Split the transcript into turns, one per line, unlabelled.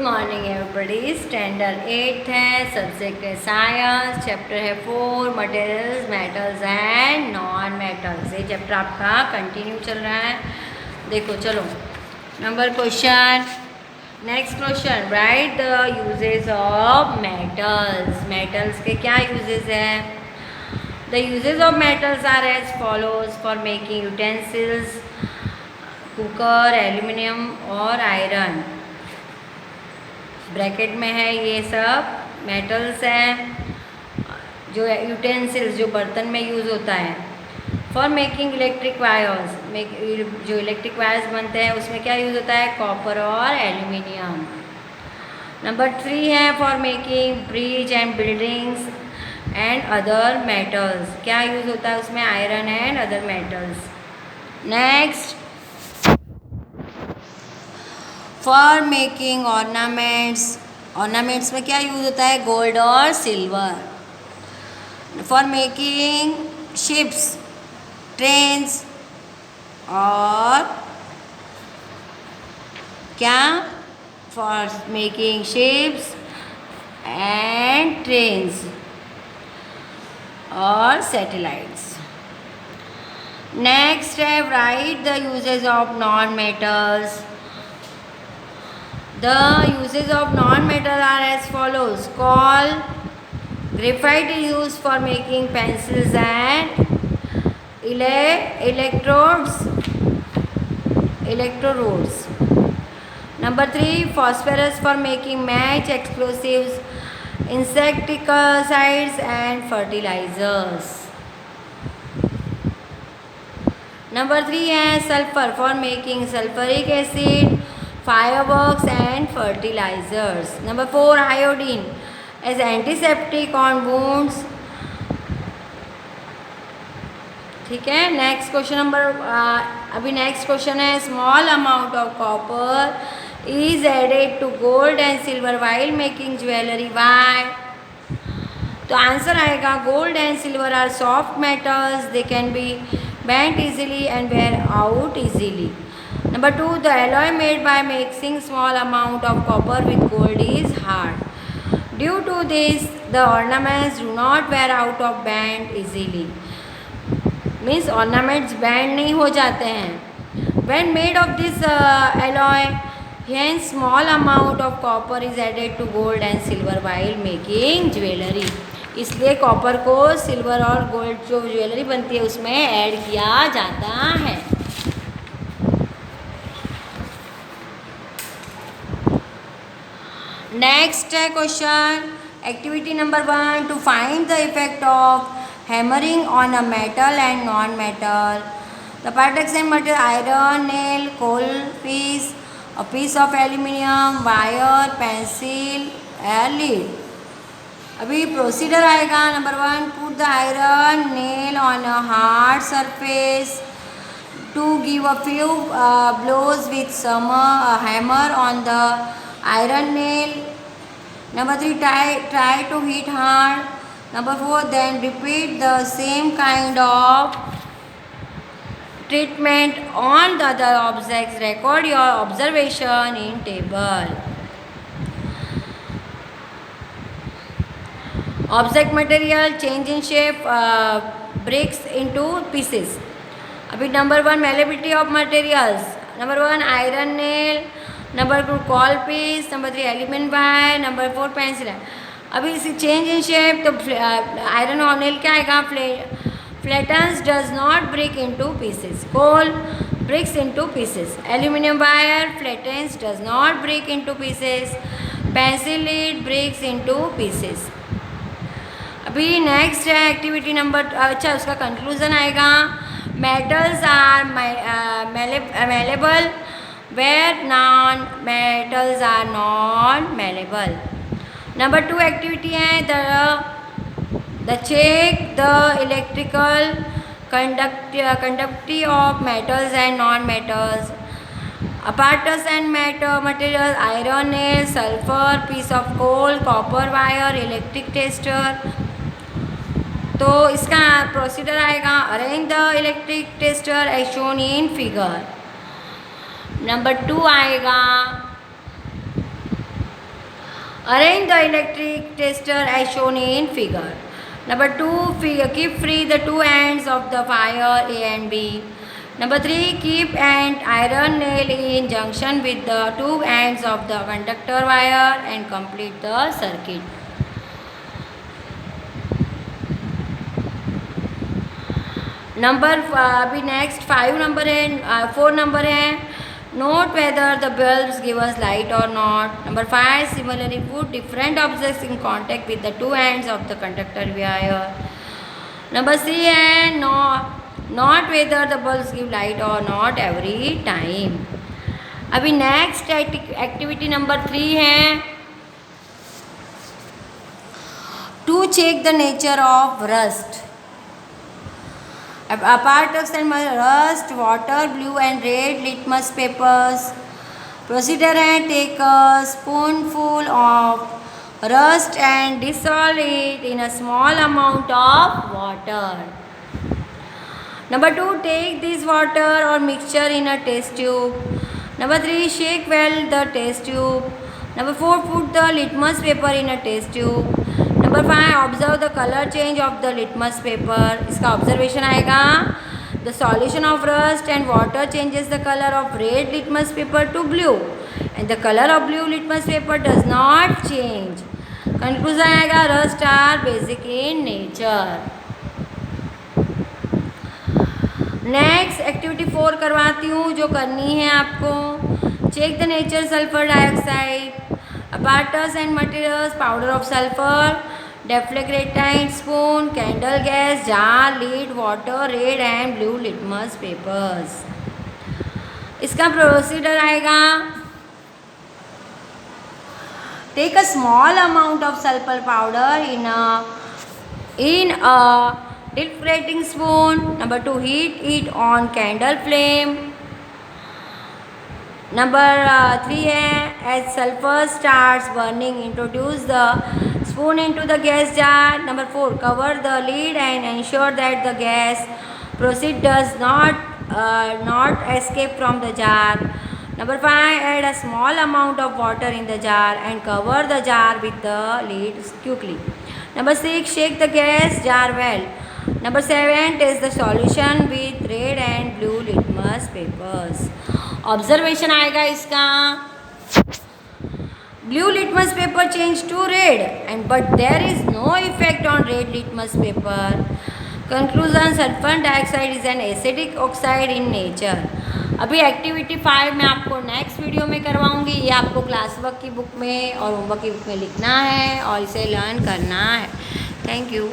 Morning everybody. Standard 8 है, subject है science, chapter है 4 materials, metals and non metals. ये चैप्टर आपका कंटिन्यू चल रहा है। देखो चलो, number question, next question, write the uses of metals. Metals के क्या यूजेस हैं? The uses of metals are as follows. For making utensils, cooker, aluminium और आयरन। ब्रैकेट में है, ये सब मेटल्स हैं जो यूटेंसिल्स, जो बर्तन में यूज़ होता है। फॉर मेकिंग इलेक्ट्रिक वायर्स, जो इलेक्ट्रिक वायर्स बनते हैं उसमें क्या यूज़ होता है? कॉपर और एल्यूमिनियम। नंबर 3 है for making bridge and buildings and other metals. क्या यूज़ होता है उसमें? Iron and other metals. Next, for making ornaments. Ornaments में क्या यूज़ होता है? गोल्ड और silver. For making ships, trains और क्या? For making ships and trains और सैटेलाइट्स। नेक्स्ट है write the uses of non metals. The uses of non-metal are as follows. Coal, graphite is used for making pencils and electrodes. Number 3, phosphorus for making match, explosives, insecticides and fertilizers. Number 3 है sulfur for making sulfuric acid, fireworks and fertilizers. Number 4, iodine as antiseptic on wounds. ठीक है। Next question number, अभी next question है, small amount of copper is added to gold and silver while making jewellery. Why? तो answer आएगा gold and silver are soft metals, they can be bent easily and wear out easily. Number 2, the alloy made by mixing small amount of copper with gold is hard. Due to this, the ornaments do not wear out or bend easily. Means ornaments bend नहीं हो जाते हैं। When made of this alloy, hence small amount of copper is added to gold and silver while making jewelry. इसलिए copper को silver और gold जो jewellery बनती है उसमें ऐड किया जाता है। नेक्स्ट है question, activity number 1, to find the effect of hammering on a metal and non metal. The parts and material iron, nail, coal piece, a piece of aluminium, wire, pencil, lead. अभी procedure आएगा। Number 1, put the iron nail on a hard surface to give a few blows with some hammer on the iron nail. Number 3, try to hit hard. Number 4, then repeat the same kind of treatment on the other objects. Record your observation in table. Object material change in shape, breaks into pieces. अभी number 1, malleability of materials. Number 1, iron nail. Number 2, coal piece. Number 3, aluminium wire. Number 4, pencil है। अभी इसी change in shape, तो iron और nail क्या आएगा? Flattens, does not break into pieces. Coal breaks into pieces. Aluminium wire flattens, does not break into pieces. Pencil lead breaks into pieces. अभी next है activity number, अच्छा उसका conclusion आएगा। Metals are malleable where non metals are non malleable. Number 2 activity है the check the electrical conductivity of metals and non metals. Parts and material iron nail, sulphur, piece of coal, copper wire, electric tester. तो इसका procedure आएगा, arrange the electric tester as shown in figure. Number 2 आएगा Arrange the electric tester as shown in figure. Number 2, keep free the two ends of the wire A and B. Number 3, keep an iron nail in junction with the two ends of the conductor wire and complete the circuit. अभी next 5 number है, 4 number है. Note whether the bulbs give us light or not. Number 5, similarly put different objects in contact with the two ends of the conductor wire. Number C है not whether the bulbs give light or not every time. अभी next activity number 3 है to check the nature of rust. Apart of rust, water, blue and red litmus papers. Procedure है take a spoonful of rust and dissolve it in a small amount of water. Number 2, take this water or mixture in a test tube. Number 3, shake well the test tube. Number 4, put the litmus paper in a test tube. Number 5, observe the colour change of the litmus paper. इसका observation आएगा the solution of rust and water changes the colour of red litmus paper to blue and the colour of blue litmus paper does not change. Conclusion आएगा rust are basic in nature. Next activity 4 करवाती हूँ जो करनी है आपको. Check the nature sulphur dioxide, apparatus and materials, powder of sulfur, deflagratant spoon, candle gas, jar, lid, water, red and blue litmus papers. इसका procedure आएगा take a small amount of sulfur powder in a deflagrating spoon. Number 2, heat it on candle flame. Number 3 है as sulfur starts burning introduce the spoon into the gas jar. Number 4, cover the lid and ensure that the gas proceed does not escape from the jar. Number 5, add a small amount of water in the jar and cover the jar with the lid quickly. Number 6, shake the gas jar well. Number 7, test the solution with red and blue litmus papers. Observation आएगा इसका blue litmus paper change to red and but there is no effect on red litmus paper. Conclusion sulphur dioxide is an acidic oxide in nature. अभी activity 5 मैं आपको next video में करवाऊंगी. ये आपको class work की book में और homework की बुक में लिखना है और इसे लर्न करना है. Thank you.